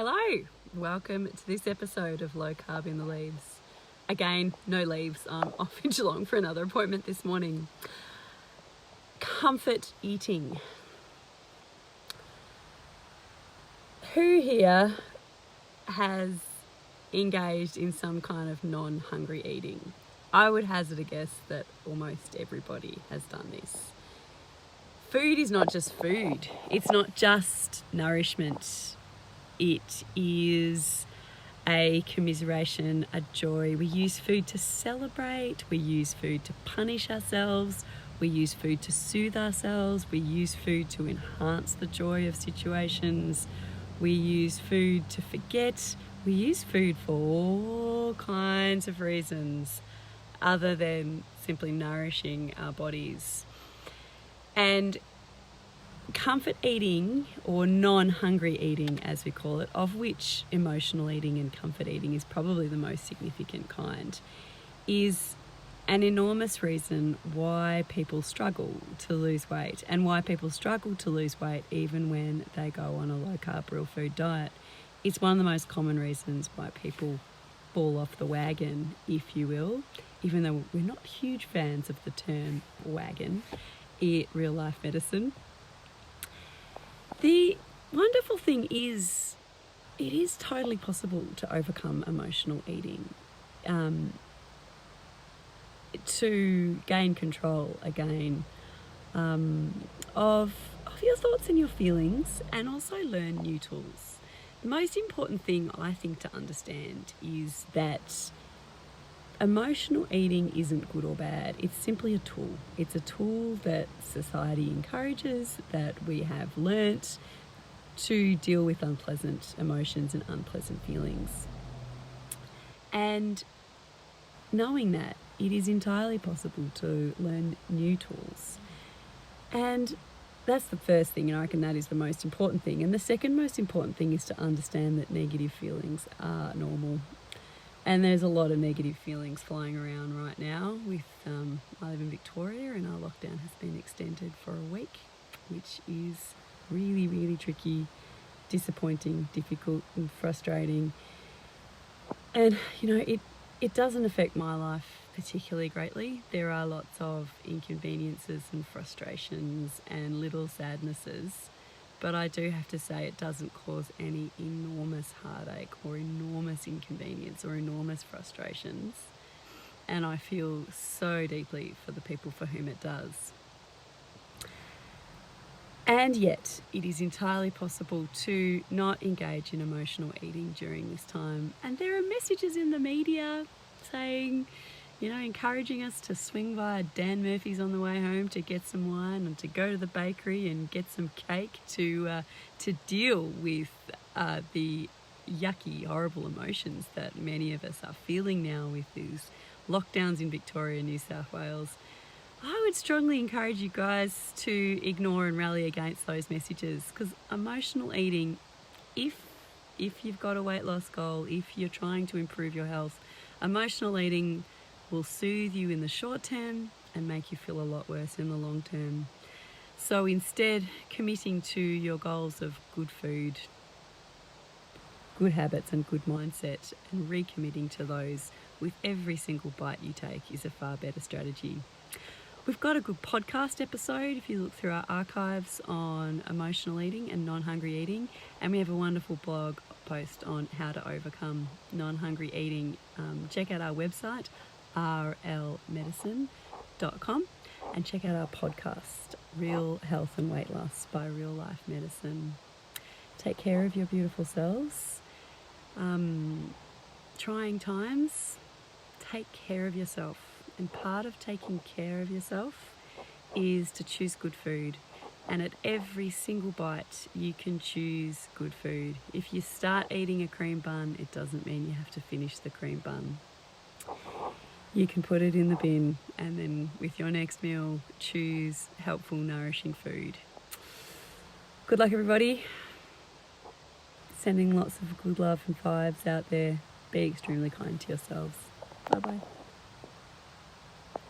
Hello, welcome to this episode of Low Carb in the Leaves. Again, no leaves, I'm off in Geelong for another appointment this morning. Comfort eating. Who here has engaged in some kind of non-hungry eating? I would hazard a guess that almost everybody has done this. Food is not just food. It's not just nourishment. It is a commiseration, a joy. We use food to celebrate. We use food to punish ourselves. We use food to soothe ourselves. We use food to enhance the joy of situations. We use food to forget. We use food for all kinds of reasons other than simply nourishing our bodies. And comfort eating, or non-hungry eating as we call it, of which emotional eating and comfort eating is probably the most significant kind, is an enormous reason why people struggle to lose weight, and why people struggle to lose weight even when they go on a low-carb real food diet. It's one of the most common reasons why people fall off the wagon, if you will, even though we're not huge fans of the term wagon in real life medicine. The wonderful thing is, it is totally possible to overcome emotional eating, to gain control again of your thoughts and your feelings, and also learn new tools. The most important thing I think to understand is that emotional eating isn't good or bad. It's simply a tool. It's a tool that society encourages, that we have learnt to deal with unpleasant emotions and unpleasant feelings. And knowing that, it is entirely possible to learn new tools. And that's the first thing, and I reckon that is the most important thing. And the second most important thing is to understand that negative feelings are normal. And there's a lot of negative feelings flying around right now. I live in Victoria, and our lockdown has been extended for a week, which is really, really tricky, disappointing, difficult and frustrating. And, it doesn't affect my life particularly greatly. There are lots of inconveniences and frustrations and little sadnesses. But I do have to say it doesn't cause any enormous heartache or enormous inconvenience or enormous frustrations. And I feel so deeply for the people for whom it does. And yet, it is entirely possible to not engage in emotional eating during this time. And there are messages in the media saying, encouraging us to swing by Dan Murphy's on the way home to get some wine, and to go to the bakery and get some cake to deal with the yucky, horrible emotions that many of us are feeling now with these lockdowns in Victoria and New South Wales. I would strongly encourage you guys to ignore and rally against those messages, because emotional eating, if you've got a weight loss goal, if you're trying to improve your health, emotional eating will soothe you in the short term and make you feel a lot worse in the long term. So instead, committing to your goals of good food, good habits and good mindset, and recommitting to those with every single bite you take is a far better strategy. We've got a good podcast episode if you look through our archives on emotional eating and non-hungry eating, and we have a wonderful blog post on how to overcome non-hungry eating. Check out our website, rlmedicine.com, and check out our podcast, Real Health and Weight Loss by Real Life Medicine. Take care of your beautiful selves. Trying times, take care of yourself. And part of taking care of yourself is to choose good food. And at every single bite, you can choose good food. If you start eating a cream bun, it doesn't mean you have to finish the cream bun. You can put it in the bin, and then with your next meal, choose helpful, nourishing food. Good luck, everybody. Sending lots of good love and vibes out there. Be extremely kind to yourselves. Bye-bye.